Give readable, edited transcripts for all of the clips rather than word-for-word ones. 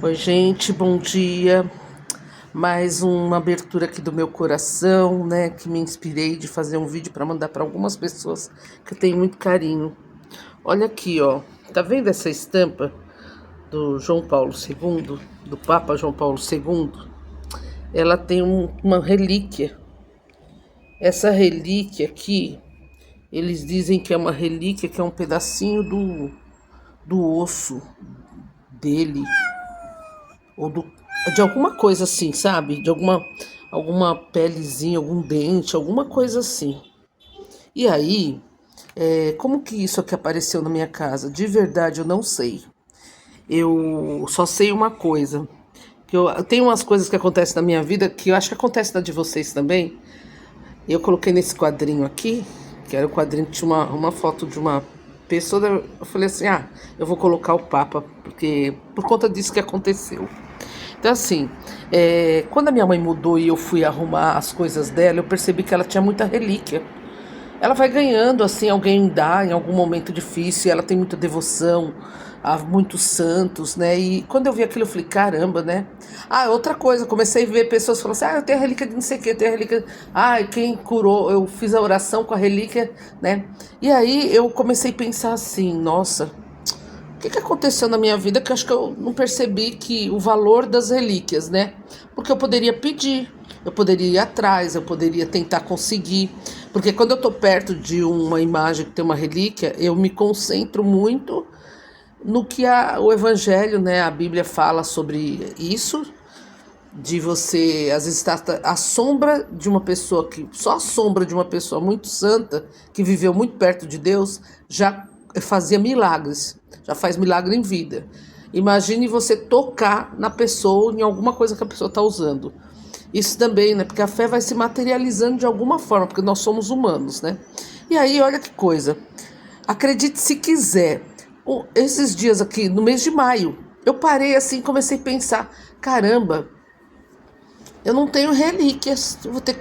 Oi, gente, bom dia. Mais uma abertura aqui do meu coração, né? Que me inspirei de fazer um vídeo para mandar para algumas pessoas que eu tenho muito carinho. Olha aqui, ó. Tá vendo essa estampa do João Paulo II, do Papa João Paulo II? Ela tem uma relíquia. Essa relíquia aqui, eles dizem que é uma relíquia, que é um pedacinho do osso dele, ou de alguma coisa assim, sabe? De alguma pelezinha, algum dente, alguma coisa assim. E aí, como que isso aqui apareceu na minha casa? De verdade, eu não sei. Eu só sei uma coisa, que eu tenho umas coisas que acontecem na minha vida que eu acho que acontece na de vocês também. Eu coloquei nesse quadrinho aqui, que era o quadrinho que tinha uma foto de uma pessoa. Eu falei assim, eu vou colocar o Papa, porque por conta disso que aconteceu. Então, assim, quando a minha mãe mudou e eu fui arrumar as coisas dela, eu percebi que ela tinha muita relíquia. Ela vai ganhando, assim, alguém dá em algum momento difícil, ela tem muita devoção a muitos santos, né? E quando eu vi aquilo, eu falei, caramba, né? Outra coisa, comecei a ver pessoas falando assim, eu tenho a relíquia de não sei o que, eu tenho a relíquia. Quem curou, eu fiz a oração com a relíquia, né? E aí eu comecei a pensar assim, nossa, o que aconteceu na minha vida que eu acho que eu não percebi que o valor das relíquias, né? Porque eu poderia pedir, eu poderia ir atrás, eu poderia tentar conseguir. Porque quando eu estou perto de uma imagem que tem uma relíquia, eu me concentro muito no que o Evangelho, né, a Bíblia fala sobre isso, de você, às vezes, estar à sombra de uma pessoa só a sombra de uma pessoa muito santa, que viveu muito perto de Deus, já fazia milagres, já faz milagre em vida. Imagine você tocar na pessoa, em alguma coisa que a pessoa está usando. Isso também, né? Porque a fé vai se materializando de alguma forma, porque nós somos humanos, né? E aí, olha que coisa. Acredite se quiser. Esses dias aqui, no mês de maio, eu parei assim, comecei a pensar, caramba, eu não tenho relíquias. Eu vou ter.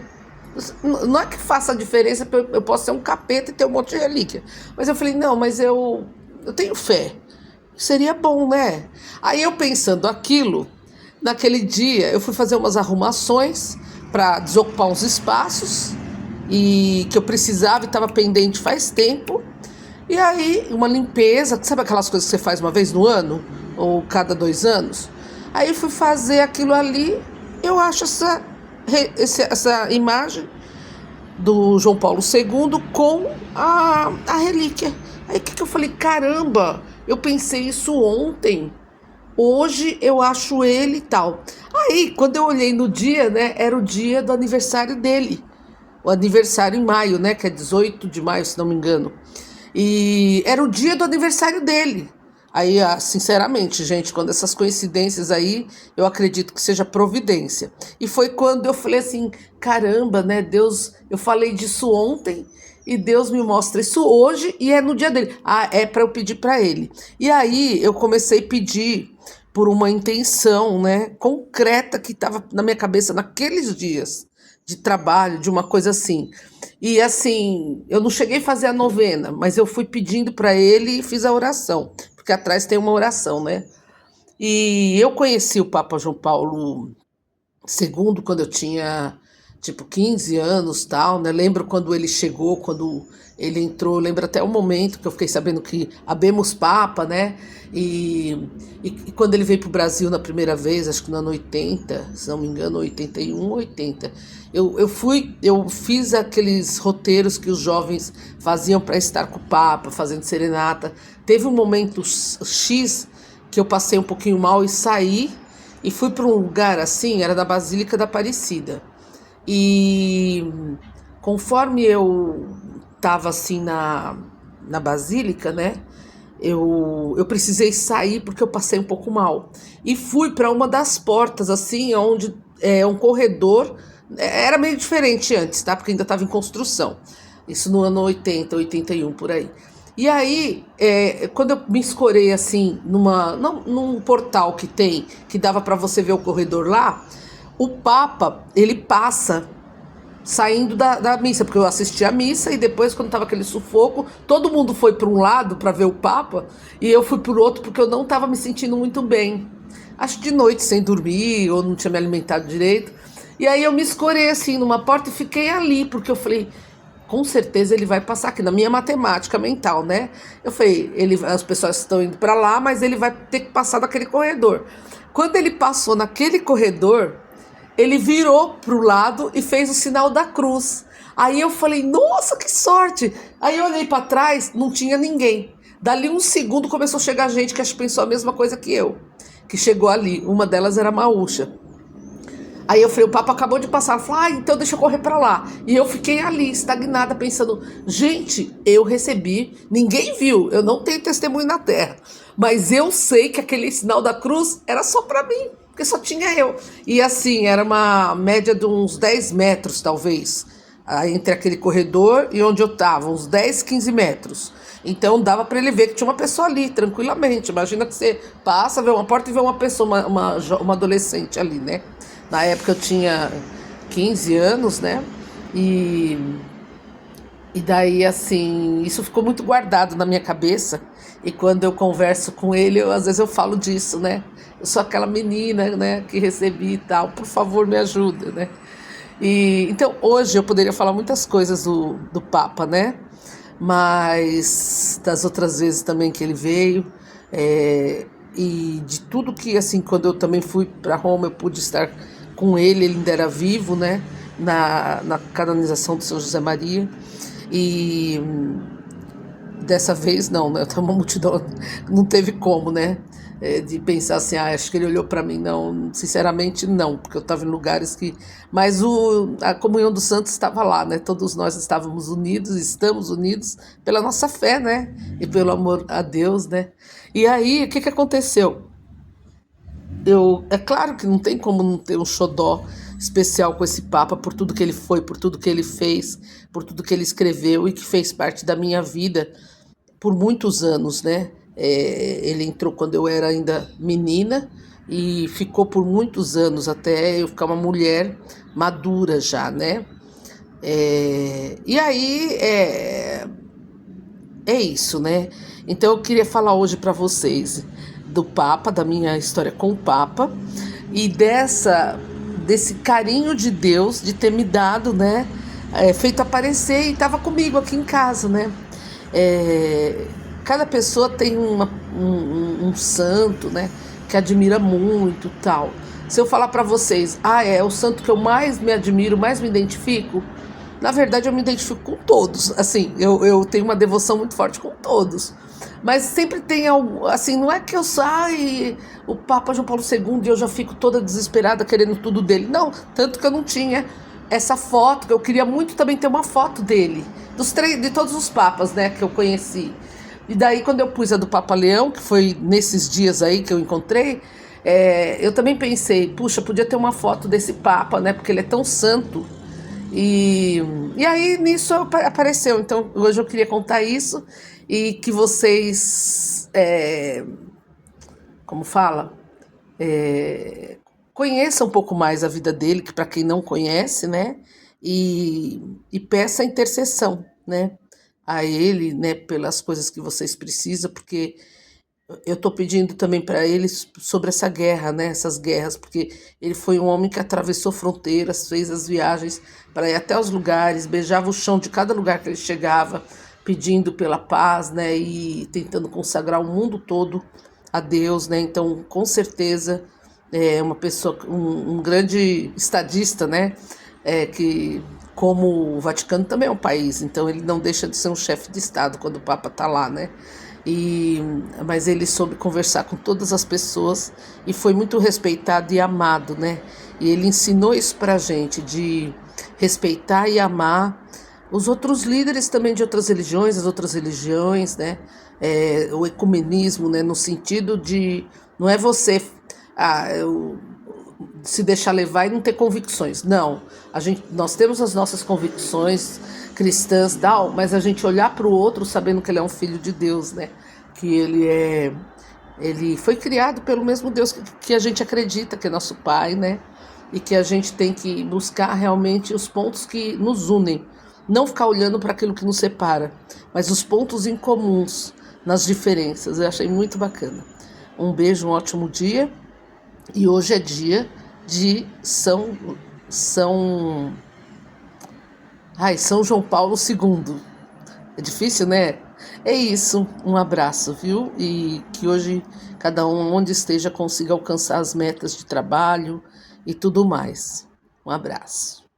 Não é que faça a diferença, eu posso ser um capeta e ter um monte de relíquia. Mas eu falei, não, mas eu tenho fé. Seria bom, né? Aí eu pensando aquilo, naquele dia eu fui fazer umas arrumações para desocupar uns espaços e que eu precisava e estava pendente faz tempo. E aí, uma limpeza, sabe aquelas coisas que você faz uma vez no ano? Ou cada 2 anos? Aí eu fui fazer aquilo ali, eu acho essa imagem do João Paulo II com a relíquia. Aí o que eu falei? Caramba, eu pensei isso ontem. Hoje eu acho ele e tal. Aí, quando eu olhei no dia, né, era o dia do aniversário dele. O aniversário em maio, né, que é 18 de maio, se não me engano. E era o dia do aniversário dele. Aí, sinceramente, gente, quando essas coincidências aí, eu acredito que seja providência. E foi quando eu falei assim, caramba, né, Deus, eu falei disso ontem e Deus me mostra isso hoje e é no dia dele. É para eu pedir para ele. E aí eu comecei a pedir por uma intenção, né, concreta que estava na minha cabeça naqueles dias de trabalho, de uma coisa assim. E assim, eu não cheguei a fazer a novena, mas eu fui pedindo para ele e fiz a oração, porque atrás tem uma oração, né? E eu conheci o Papa João Paulo II quando eu tinha tipo 15 anos, tal, né? Lembro quando ele chegou, quando ele entrou, lembro até o momento que eu fiquei sabendo que habemos Papa, né? E quando ele veio para o Brasil na primeira vez, acho que no ano 80, se não me engano, 81, 80, eu fiz aqueles roteiros que os jovens faziam para estar com o Papa, fazendo serenata. Teve um momento X que eu passei um pouquinho mal e saí e fui para um lugar assim, era da Basílica da Aparecida. E conforme eu estava assim na Basílica, né? Eu precisei sair porque eu passei um pouco mal. E fui para uma das portas, assim, onde é um corredor. Era meio diferente antes, tá? Porque ainda estava em construção. Isso no ano 80, 81, por aí. E aí, quando eu me escorei assim, num portal que dava para você ver o corredor lá, o Papa, ele passa saindo da missa, porque eu assisti a missa e depois, quando tava aquele sufoco, todo mundo foi para um lado para ver o Papa e eu fui para o outro porque eu não estava me sentindo muito bem. acho de noite sem dormir, ou não tinha me alimentado direito. E aí eu me escorei assim numa porta e fiquei ali, porque eu falei, com certeza ele vai passar aqui, na minha matemática mental, né? Eu falei, as pessoas estão indo para lá, mas ele vai ter que passar naquele corredor. Quando ele passou naquele corredor, ele virou pro lado e fez o sinal da cruz. Aí eu falei, nossa, que sorte! Aí eu olhei para trás, não tinha ninguém. Dali um segundo começou a chegar gente que acho que pensou a mesma coisa que eu, que chegou ali. Uma delas era a Maúcha. Aí eu falei, o Papa acabou de passar. Ela falou, então deixa eu correr para lá. E eu fiquei ali, estagnada, pensando, gente, eu recebi, ninguém viu, eu não tenho testemunho na terra. Mas eu sei que aquele sinal da cruz era só para mim, porque só tinha eu. E assim, era uma média de uns 10 metros, talvez, entre aquele corredor e onde eu estava, uns 10, 15 metros. Então dava para ele ver que tinha uma pessoa ali, tranquilamente. Imagina que você passa, vê uma porta e vê uma pessoa, uma adolescente ali, né? Na época eu tinha 15 anos, né? E, e daí, assim, isso ficou muito guardado na minha cabeça. E quando eu converso com ele, às vezes eu falo disso, né? Eu sou aquela menina, né, que recebi e tal. Por favor, me ajuda, né? E, então, hoje eu poderia falar muitas coisas do Papa, né? Mas das outras vezes também que ele veio. E de tudo que, assim, quando eu também fui para Roma, eu pude estar com ele ainda era vivo, né? Na canonização de São José Maria. E dessa vez não, né? Uma multidão, não teve como, né? De pensar assim, acho que ele olhou para mim, não, sinceramente não, porque eu estava em lugares que. Mas a comunhão dos santos estava lá, né? Todos nós estávamos unidos, estamos unidos pela nossa fé, né? E pelo amor a Deus, né? E aí, o que aconteceu? É claro que não tem como não ter um xodó especial com esse Papa por tudo que ele foi, por tudo que ele fez, por tudo que ele escreveu e que fez parte da minha vida por muitos anos, né? Ele entrou quando eu era ainda menina e ficou por muitos anos até eu ficar uma mulher madura já, né? E aí é isso, né? Então eu queria falar hoje para vocês do Papa, da minha história com o Papa e desse carinho de Deus de ter me dado, né? Feito aparecer e estava comigo aqui em casa, né? Cada pessoa tem um santo, né? Que admira muito, tal. Se eu falar para vocês, é o santo que eu mais me admiro, mais me identifico. Na verdade, eu me identifico com todos. Assim, eu tenho uma devoção muito forte com todos. Mas sempre tem algo, assim, não é que eu saio o Papa João Paulo II e eu já fico toda desesperada querendo tudo dele. Não, tanto que eu não tinha essa foto, que eu queria muito também ter uma foto dele, de todos os papas, né, que eu conheci. E daí, quando eu pus a do Papa Leão, que foi nesses dias aí que eu encontrei, eu também pensei, puxa, podia ter uma foto desse Papa, né, porque ele é tão santo. E aí nisso apareceu. Então hoje eu queria contar isso e que vocês, como fala, conheçam um pouco mais a vida dele, que para quem não conhece, né? E peça intercessão, né? A ele, né? Pelas coisas que vocês precisam, porque eu estou pedindo também para ele sobre essa guerra, né? Essas guerras, porque ele foi um homem que atravessou fronteiras, fez as viagens para ir até os lugares, beijava o chão de cada lugar que ele chegava, pedindo pela paz, né? E tentando consagrar o mundo todo a Deus, né? Então, com certeza, é uma pessoa, um grande estadista, né? Que como o Vaticano também é um país, então ele não deixa de ser um chefe de Estado quando o Papa está lá, né? Mas ele soube conversar com todas as pessoas e foi muito respeitado e amado, né? E ele ensinou isso pra gente, de respeitar e amar os outros líderes também de outras religiões, as outras religiões, né? O ecumenismo, né? No sentido de, não é você se deixar levar e não ter convicções. Não, nós temos as nossas convicções cristãs, mas a gente olhar para o outro sabendo que ele é um filho de Deus, né? Que ele foi criado pelo mesmo Deus que a gente acredita, que é nosso Pai, né? E que a gente tem que buscar realmente os pontos que nos unem. Não ficar olhando para aquilo que nos separa, mas os pontos em comuns nas diferenças. Eu achei muito bacana. Um beijo, um ótimo dia. E hoje é dia de São, São João Paulo II. É difícil, né? É isso. Um abraço, viu? E que hoje cada um, onde esteja, consiga alcançar as metas de trabalho e tudo mais. Um abraço.